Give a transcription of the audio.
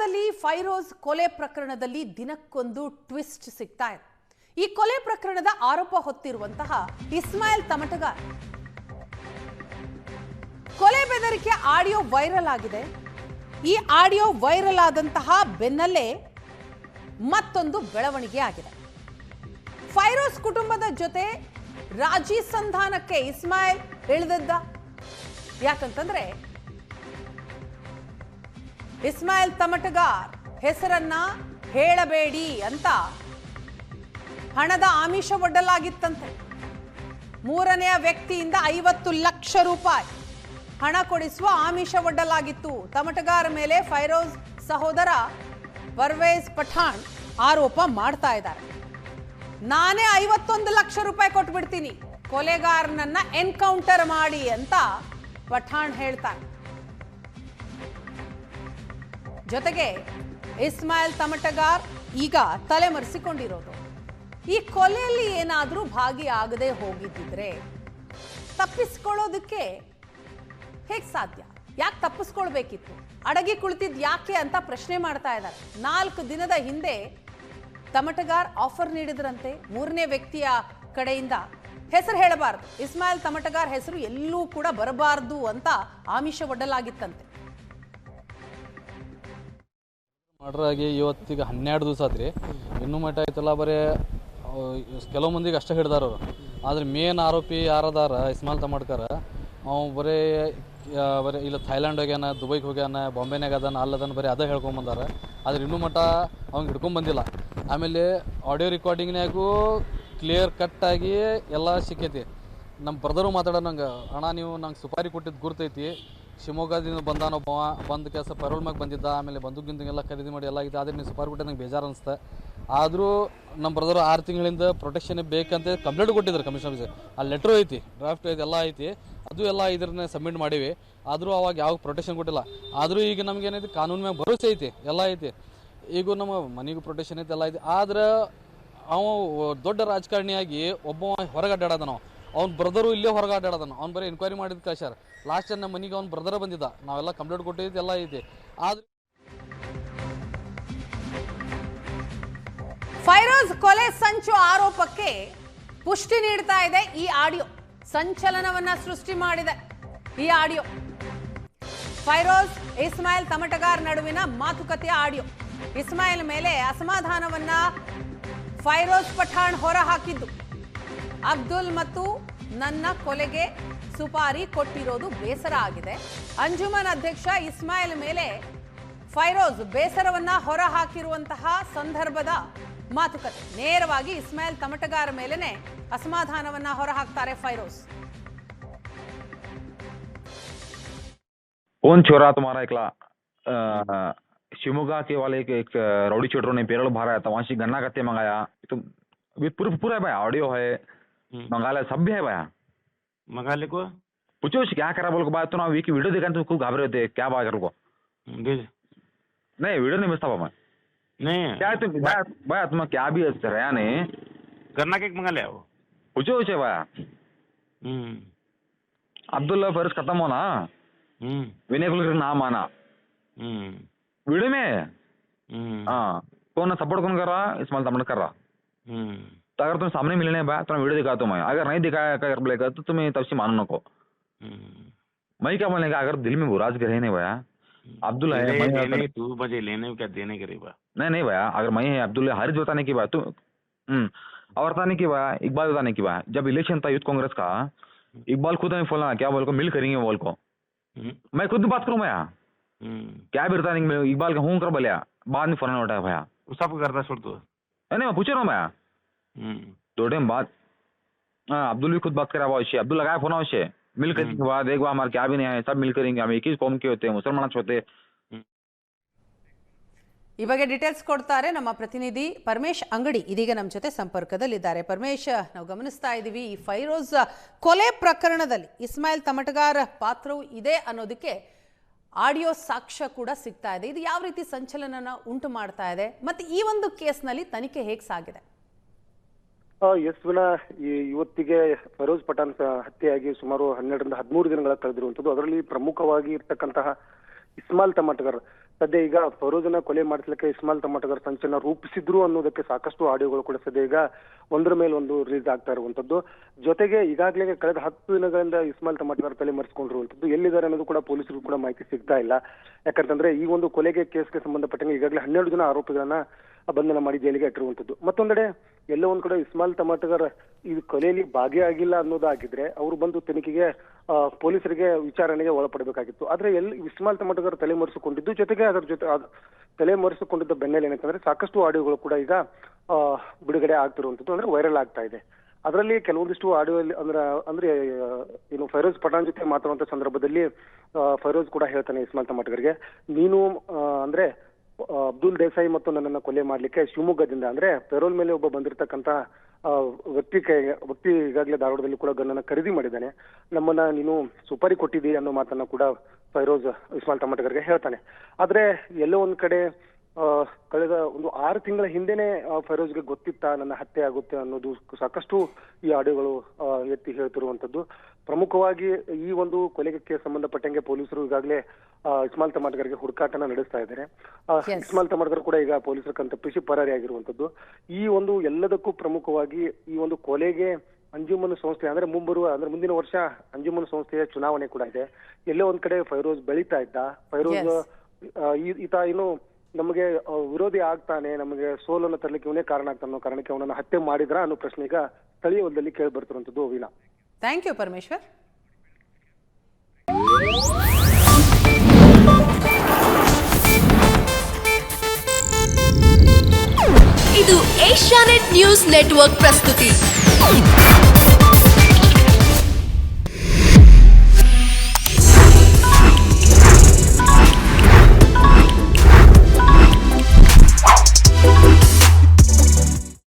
ರಾಜ್ಯದಲ್ಲಿ ಫೈರೋಜ್ ಕೊಲೆ ಪ್ರಕರಣದಲ್ಲಿ ದಿನಕ್ಕೊಂದು ಟ್ವಿಸ್ಟ್ ಸಿಗ್ತಾ ಇದೆ. ಈ ಕೊಲೆ ಪ್ರಕರಣದ ಆರೋಪ ಹೊತ್ತಿರುವಂತಹ ಇಸ್ಮಾಯಿಲ್ ತಮಟಗಾರ್ ಕೊಲೆ ಬೆದರಿಕೆ ಆಡಿಯೋ ವೈರಲ್ ಆಗಿದೆ. ಈ ಆಡಿಯೋ ವೈರಲ್ ಆದಂತಹ ಬೆನ್ನಲ್ಲೇ ಮತ್ತೊಂದು ಬೆಳವಣಿಗೆ ಆಗಿದೆ. ಫೈರೋಜ್ ಕುಟುಂಬದ ಜೊತೆ ರಾಜಿ ಸಂಧಾನಕ್ಕೆ ಇಸ್ಮಾಯಿಲ್ ಇಳಿದದ್ದ. ಯಾಕಂತಂದ್ರೆ ಇಸ್ಮಾಯಿಲ್ ತಮಟಗಾರ್ ಹೆಸರನ್ನ ಹೇಳಬೇಡಿ ಅಂತ ಹಣದ ಆಮಿಷ ಒಡ್ಡಲಾಗಿತ್ತಂತೆ. ಮೂರನೆಯ ವ್ಯಕ್ತಿಯಿಂದ 50 ಲಕ್ಷ ರೂಪಾಯಿ ಹಣ ಕೊಡಿಸುವ ಆಮಿಷ ಒಡ್ಡಲಾಗಿತ್ತು. ತಮಟಗಾರ್ ಮೇಲೆ ಫೈರೋಜ್ ಸಹೋದರ ಪರ್ವೇಜ್ ಪಠಾಣ್ ಆರೋಪ ಮಾಡ್ತಾ ಇದ್ದಾರೆ. ನಾನೇ 51 ಲಕ್ಷ ರೂಪಾಯಿ ಕೊಟ್ಬಿಡ್ತೀನಿ, ಕೊಲೆಗಾರನನ್ನ ಎನ್ಕೌಂಟರ್ ಮಾಡಿ ಅಂತ ಪಠಾಣ್ ಹೇಳ್ತಾರೆ. ಜೊತೆಗೆ ಇಸ್ಮಾಯಿಲ್ ತಮಟಗಾರ್ ಈಗ ತಲೆಮರೆಸಿಕೊಂಡಿರೋದು, ಈ ಕೊಲೆಯಲ್ಲಿ ಏನಾದರೂ ಭಾಗಿಯಾಗದೆ ಹೋಗಿದ್ದಿದ್ರೆ ತಪ್ಪಿಸ್ಕೊಳ್ಳೋದಕ್ಕೆ ಹೇಗೆ ಸಾಧ್ಯ? ಯಾಕೆ ತಪ್ಪಿಸ್ಕೊಳ್ಬೇಕಿತ್ತು? ಅಡಗಿ ಕುಳಿತಿದ್ ಯಾಕೆ ಅಂತ ಪ್ರಶ್ನೆ ಮಾಡ್ತಾ ಇದ್ದಾರೆ. 4 ದಿನದ ಹಿಂದೆ ತಮಟಗಾರ್ ಆಫರ್ ನೀಡಿದ್ರಂತೆ, ಮೂರನೇ ವ್ಯಕ್ತಿಯ ಕಡೆಯಿಂದ ಹೆಸರು ಹೇಳಬಾರದು, ಇಸ್ಮಾಯಿಲ್ ತಮಟಗಾರ್ ಹೆಸರು ಎಲ್ಲೂ ಕೂಡ ಬರಬಾರದು ಅಂತ ಆಮಿಷ ಒಡ್ಡಲಾಗಿತ್ತಂತೆ. ಮಾಡ್ರಾಗಿ ಇವತ್ತಿಗೆ 12 ದಿವಸ ಆತ್ರಿ, ಇನ್ನೂ ಮಟ್ಟ ಆಯ್ತಲ್ಲ. ಬರೀ ಕೆಲವು ಮಂದಿಗೆ ಅಷ್ಟೇ ಹಿಡ್ದಾರವ್ರು. ಆದ್ರೆ ಮೇನ್ ಆರೋಪಿ ಯಾರದಾರ ಇಸ್ಮಾಯಿಲ್ ತಮಟಗಾರ್, ಅವ್ ಬರೀ ಇಲ್ಲ ಥೈಲ್ಯಾಂಡ್ ಹೋಗ್ಯಾನ, ದುಬೈಗೆ ಹೋಗ್ಯಾನ, ಬಾಂಬೆನಾಗ ಅದಾನ, ಅಲ್ಲದನ್ನ ಬರೀ ಅದೇ ಹೇಳ್ಕೊಂಬಂದಾರ. ಆದ್ರೆ ಇನ್ನೂ ಮಟ್ಟ ಅವ್ನಿಗೆ ಹಿಡ್ಕೊಂಬಂದಿಲ್ಲ. ಆಮೇಲೆ ಆಡಿಯೋ ರೆಕಾರ್ಡಿಂಗ್ನಾಗೂ ಕ್ಲಿಯರ್ ಕಟ್ಟಾಗಿ ಎಲ್ಲ ಸಿಕ್ಕೈತಿ. ನಮ್ಮ ಬ್ರದರು ಮಾತಾಡೋ ನಂಗೆ, ಅಣ್ಣ ನೀವು ನಂಗೆ ಸುಪಾರಿ ಕೊಟ್ಟಿದ್ದು ಗುರ್ತೈತಿ, ಶಿವಮೊಗ್ಗದಿಂದ ಬಂದಾನೊಬ್ಬ, ಬಂದ ಕೆಲಸ ಪರೋಲ್ ಮ್ಯಾಗ ಬಂದಿದ್ದ, ಆಮೇಲೆ ಬಂದೂಕಿಂದ ಖರೀದಿ ಮಾಡಿ ಎಲ್ಲ ಆಗಿದೆ. ಆದರೆ ನೀವು ಸುಪಾರಿ ಕೊಟ್ಟಿದ್ದು ನಂಗೆ ಬೇಜಾರು ಅನಿಸ್ತಾ. ಆದರೂ ನಮ್ಮ ಬ್ರದರು 6 ತಿಂಗಳಿಂದ ಪ್ರೊಟೆಕ್ಷನ್ ಬೇಕಂತ ಕಂಪ್ಲೇಂಟ್ ಕೊಟ್ಟಿದ್ದಾರೆ ಕಮಿಷನ್ ಆಫೀಸರ್. ಆ ಲೆಟ್ರು ಐತಿ, ಡ್ರಾಫ್ಟ್ ಐತಿ, ಎಲ್ಲ ಐತಿ. ಅದು ಎಲ್ಲ ಇದ್ರನ್ನ ಸಬ್ಮಿಟ್ ಮಾಡೀವಿ. ಆದರೂ ಅವಾಗ ಯಾವ ಪ್ರೊಟೆಕ್ಷನ್ ಕೊಟ್ಟಿಲ್ಲ. ಆದರೂ ಈಗ ನಮ್ಗೆ ಏನೈತಿ, ಕಾನೂನು ಮ್ಯಾಗ ಭರೋಸೆ ಐತಿ, ಎಲ್ಲ ಐತಿ. ಈಗ ನಮ್ಮ ಮನೆಗೂ ಪ್ರೊಟೆಕ್ಷನ್ ಐತಿ, ಎಲ್ಲ ಐತಿ. ಆದ್ರೆ ಅವ ದೊಡ್ಡ ರಾಜಕಾರಣಿಯಾಗಿ ಒಬ್ಬ ಹೊರಗೆ ಅಡ್ಡಾಡೋದನ, ಅವ್ನ ಬ್ರದರು ಇಲ್ಲೇ ಹೊರಗೆ ಅಡ್ಡಾಡೋದನ. ಅವ್ನು ಬರೀ ಎನ್ಕ್ವೈರಿ ಮಾಡಿದ ಕಳ್ಸ್ಯಾರ. ಲಾಸ್ಟ್ ಟೈಮ್ ನಮ್ಮ ಮನೆಗೆ ಅವ್ನ ಬ್ರದರ ಬಂದಿದ್ದ, ನಾವೆಲ್ಲ ಕಂಪ್ಲೇಂಟ್ ಕೊಟ್ಟಿದ್ದು ಎಲ್ಲ ಐತಿ. ಆದ್ರೆ ಫೈರೋಜ್ ಕೊಲೆ ಸಂಚು ಆರೋಪಕ್ಕೆ ಪುಷ್ಟಿ ನೀಡ್ತಾ ಇದೆ ಈ ಆಡಿಯೋ. ಸಂಚಲನವನ್ನ ಸೃಷ್ಟಿ ಮಾಡಿದೆ ಈ ಆಡಿಯೋ. ಫೈರೋಜ್ ಇಸ್ಮಾಯಿಲ್ ತಮಟಗಾರ್ ನಡುವಿನ ಮಾತುಕತೆಯ ಆಡಿಯೋ. ಇಸ್ಮಾಯಿಲ್ ಮೇಲೆ ಅಸಮಾಧಾನವನ್ನ ಫೈರೋಜ್ ಪಠಾಣ್ ಹೊರ ಹಾಕಿದ್ದು. ಅಬ್ದುಲ್ ಮತ್ತು ನನ್ನ ಕೊಲೆಗೆ ಸುಪಾರಿ ಕೊಟ್ಟಿರೋದು ಬೇಸರ ಆಗಿದೆ. ಅಂಜುಮನ್ ಅಧ್ಯಕ್ಷ ಇಸ್ಮಾಯಿಲ್ ಮೇಲೆ ಫೈರೋಜ್ ಬೇಸರವನ್ನ ಹೊರ ಹಾಕಿರುವಂತಹ ಸಂದರ್ಭದ ಮಾತುಕತೆ. ನೇರವಾಗಿ ಇಸ್ಮಾಯಿಲ್ ತಮಟಗಾರ್ ಮೇಲೆನೆ ಅಸಮಾಧಾನವನ್ನ ಹೊರ ಹಾಕ್ತಾರೆ ಫೈರೋಜ್. कौन छोरा तुम्हारा एकला शिवमोगा के वाले एक राउडी चोटरों ने पेरोल भरा था, वहां से गन्ना कत्ते मंगाया. तो पूरा है भाई, ऑडियो है, मंगा ले, सब भी है भाई. मंगा ले को पूछो क्या करा बोल को बात. तो ना वीडियो देखा तो खूब घबरे थे, क्या बात कर को नहीं वीडियो नहीं मिलता मैं नहीं क्या तुम भाई तुम क्या भी रहा नहीं गन्ना केक मंगा ले. पूछो उसे भाई. अब्दुल्ला फर्ज खत्म होना, विनय कुलकर्णी नाम आना वीडियो में. हाँ कौन सपोर्ट कौन कर रहा? इस्माइल तमटगार कर रहा. तो अगर तुम सामने मिलने बा तो मैं वीडियो दिखा दूं. मैं अगर नहीं दिखाया कर बोलेगा तो तुम्हें तब से मानो नको. मैं क्या बोलेगा, अगर दिल में बुराज करे नहीं भैया, अब्दुल्ला है तू मुझे लेने क्या देने के भैया. नहीं भैया, अगर मैं है अब्दुल्ला हारिस बताने की बात तो और बताने की बात, इकबाल बताने की बात. जब इलेक्शन था यूथ कांग्रेस का, इकबाल खुद हमें बोला क्या बोल को मिल करेंगे बोल को. मैं खुद बात करूं भैया, क्या भी बताने में इकबाल का हूं कर बोलिया, बाद में फोन उठाया भैया. सब करता छोड़ तू नहीं मैं पूछ रहा हूँ भैया. 2 टाइम बाद अब्दुल भी खुद बात करा हुआ. अब्दुल लगाया फोन अवश्य मिल करेंगे के बाद एक बार हमारे क्या भी नहीं है, सब मिल करेंगे, हम एक ही कौम के होते हैं, मुसलमान होते. ಈ ಬಗ್ಗೆ ಡೀಟೇಲ್ಸ್ ಕೊಡ್ತಾರೆ ನಮ್ಮ ಪ್ರತಿನಿಧಿ ಪರಮೇಶ್ ಅಂಗಡಿ, ಇದೀಗ ನಮ್ಮ ಜೊತೆ ಸಂಪರ್ಕದಲ್ಲಿದ್ದಾರೆ. ಪರಮೇಶ್, ನಾವು ಗಮನಿಸ್ತಾ ಇದ್ದೀವಿ ಈ ಫೈರೋಜ್ ಕೊಲೆ ಪ್ರಕರಣದಲ್ಲಿ ಇಸ್ಮಾಯಿಲ್ ತಮಟಗಾರ್ ಪಾತ್ರವು ಇದೆ ಅನ್ನೋದಕ್ಕೆ ಆಡಿಯೋ ಸಾಕ್ಷ್ಯ ಕೂಡ ಸಿಗ್ತಾ ಇದೆ. ಇದು ಯಾವ ರೀತಿ ಸಂಚಲನನ ಉಂಟು ಮಾಡ್ತಾ ಇದೆ, ಮತ್ತೆ ಈ ಒಂದು ಕೇಸ್ನಲ್ಲಿ ತನಿಖೆ ಹೇಗೆ ಸಾಗಿದೆ? ಯಸ್ವಿನ ಇವತ್ತಿಗೆ ಫೈರೋಜ್ ಪಠಾಣ್ ಹತ್ಯೆಯಾಗಿ ಸುಮಾರು 12 ರಿಂದ 13 ದಿನಗಳ ಕಳೆದಿರುವಂತದ್ದು. ಅದರಲ್ಲಿ ಪ್ರಮುಖವಾಗಿ ಇರ್ತಕ್ಕಂತಹ ಇಸ್ಮಾಯಿಲ್ ತಮಟಗಾರ್ ಸದ್ಯ ಈಗ ಫರೋಜನ ಕೊಲೆ ಮಾಡಿಸ್ಲಿಕ್ಕೆ ಇಸ್ಮಾಲ್ ತಮಟಗಾರ್ ಸಂಚನ್ನ ರೂಪಿಸಿದ್ರು ಅನ್ನೋದಕ್ಕೆ ಸಾಕಷ್ಟು ಆಡಿಯೋಗಳು ಕೂಡ ಸದ್ಯ ಈಗ ಒಂದ್ರ ಮೇಲೆ ಒಂದು ರಿಲೀಸ್ ಆಗ್ತಾ ಇರುವಂತದ್ದು. ಜೊತೆಗೆ ಈಗಾಗಲೇ ಕಳೆದ 10 ದಿನಗಳಿಂದ ಇಸ್ಮಾಲ್ ತಮಟಗಾರ್ ತಲೆ ಮರೆಸಿಕೊಂಡಿರುವಂತದ್ದು. ಎಲ್ಲಿದ್ದಾರೆ ಅನ್ನೋದು ಕೂಡ ಪೊಲೀಸರಿಗೂ ಕೂಡ ಮಾಹಿತಿ ಸಿಗ್ತಾ ಇಲ್ಲ. ಯಾಕಂತಂದ್ರೆ ಈ ಒಂದು ಕೊಲೆಗೆ ಕೇಸ್ಗೆ ಸಂಬಂಧಪಟ್ಟಂಗೆ ಈಗಾಗಲೇ 12 ಜನ ಆರೋಪಿಗಳನ್ನ ಬಂಧನ ಮಾಡಿ ಜೈಲಿಗೆ ಇಟ್ಟಿರುವಂತದ್ದು. ಮತ್ತೊಂದೆಡೆ ಎಲ್ಲೋ ಒಂದ್ ಕಡೆ ಇಸ್ಮಾಲ್ ತಮಟಗಾರ್ ಈ ಕೊಲೆಯಲ್ಲಿ ಭಾಗಿಯಾಗಿಲ್ಲ ಅನ್ನೋದಾಗಿದ್ರೆ ಅವರು ಬಂದು ತನಿಖೆಗೆ ಪೊಲೀಸರಿಗೆ ವಿಚಾರಣೆಗೆ ಒಳಪಡಬೇಕಾಗಿತ್ತು. ಆದ್ರೆ ಇಸ್ಮಾಲ್ ತಮಟಗಾರ್ ತಲೆ ಮರೆಸಿಕೊಂಡಿದ್ದು, ಜೊತೆಗೆ ಅದರ ಜೊತೆ ತಲೆ ಮರೆಸಿಕೊಂಡಿದ್ದ ಬೆನ್ನೆಲೆ ಏನಂತಂದ್ರೆ ಸಾಕಷ್ಟು ಆಡಿಯೋಗಳು ಕೂಡ ಈಗ ಬಿಡುಗಡೆ ಆಗ್ತಿರುವಂತದ್ದು, ಅಂದ್ರೆ ವೈರಲ್ ಆಗ್ತಾ ಇದೆ. ಅದರಲ್ಲಿ ಕೆಲವೊಂದಿಷ್ಟು ಆಡಿಯೋ ಅಂದ್ರೆ ಏನು ಫೈರೋಜ್ ಪಠಾಣ್ ಜೊತೆ ಮಾತಾಡುವಂತ ಸಂದರ್ಭದಲ್ಲಿ ಫೈರೋಜ್ ಕೂಡ ಹೇಳ್ತಾನೆ ಇಸ್ಮಾಲ್ ತಮಟಗಾರ್ಗೆ, ನೀನು ಅಂದ್ರೆ ಅಬ್ದುಲ್ ದೇಸಾಯಿ ಮತ್ತು ನನ್ನನ್ನು ಕೊಲೆ ಮಾಡ್ಲಿಕ್ಕೆ ಶಿವಮೊಗ್ಗದಿಂದ ಅಂದ್ರೆ ಪೆರೋಲ್ ಮೇಲೆ ಒಬ್ಬ ಬಂದಿರತಕ್ಕಂತ ವ್ಯಕ್ತಿ ಈಗಾಗಲೇ ಧಾರವಾಡದಲ್ಲಿ ಕೂಡ ಗನ್ನನ್ನ ಖರೀದಿ ಮಾಡಿದ್ದಾನೆ, ನಮ್ಮನ್ನ ನೀನು ಸುಪಾರಿ ಕೊಟ್ಟಿದ್ದೀಯ ಅನ್ನೋ ಮಾತನ್ನ ಕೂಡ ಫೈರೋಜ್ ಇಸ್ಮಾಲ್ ತಮಟಗಾರ್ಗೆ ಹೇಳ್ತಾನೆ. ಆದ್ರೆ ಎಲ್ಲೋ ಒಂದ್ ಕಡೆ ಕಳೆದ ಒಂದು 6 ತಿಂಗಳ ಹಿಂದೆನೆ ಫೈರೋಜ್ಗೆ ಗೊತ್ತಿತ್ತಾ ನನ್ನ ಹತ್ಯೆ ಆಗುತ್ತೆ ಅನ್ನೋದು ಸಾಕಷ್ಟು ಈ ಆಡಿಯೋಗಳು ಎತ್ತಿ ಹೇಳ್ತಿರುವಂತದ್ದು. ಪ್ರಮುಖವಾಗಿ ಈ ಒಂದು ಕೊಲೆಗೆ ಸಂಬಂಧಪಟ್ಟಂಗೆ ಪೊಲೀಸರು ಈಗಾಗಲೇ ಇಸ್ಮಾಲ್ ತಮಟಗಾರ್ಗೆ ಹುಡುಕಾಟನ ನಡೆಸ್ತಾ ಇದ್ದಾರೆ. ಇಸ್ಮಾಲ್ ತಮಟಗಾರ್ ಕೂಡ ಈಗ ಪೊಲೀಸರ ಕಣ್ತಪ್ಪಿಸಿ ಪರಾರಿಯಾಗಿರುವಂತದ್ದು. ಈ ಒಂದು ಎಲ್ಲದಕ್ಕೂ ಪ್ರಮುಖವಾಗಿ ಈ ಒಂದು ಕೊಲೆಗೆ ಅಂಜುಮನ್ ಸಂಸ್ಥೆ ಅಂದ್ರೆ ಮುಂದಿನ ವರ್ಷ ಅಂಜುಮನ್ ಸಂಸ್ಥೆಯ ಚುನಾವಣೆ ಕೂಡ ಇದೆ. ಎಲ್ಲೋ ಒಂದ್ ಕಡೆ ಫೈರೋಜ್ ಬೆಳೀತಾ ಇದ್ದ. ಫೈರೋಜ್ ಈತ ಏನು ನಮಗೆ ವಿರೋಧಿ ಆಗ್ತಾನೆ, ನಮಗೆ ಸೋಲನ್ನು ತರಲಿಕ್ಕೆ ಇವನೇ ಕಾರಣ ಆಗ್ತಾನೆ ಅನ್ನೋ ಕಾರಣಕ್ಕೆ ಅವನನ್ನು ಹತ್ಯೆ ಮಾಡಿದ್ರ ಅನ್ನೋ ಪ್ರಶ್ನೆ ಈಗ ಸ್ಥಳೀಯ ವಲಯದಲ್ಲಿ ಕೇಳಿ ಬರ್ತಿರುವಂತದ್ದು. Veena, thank you Parameshwar. ಇದು ಏಷ್ಯಾನೆಟ್ ನ್ಯೂಸ್ ನೆಟ್ವರ್ಕ್ ಪ್ರಸ್ತುತಿ.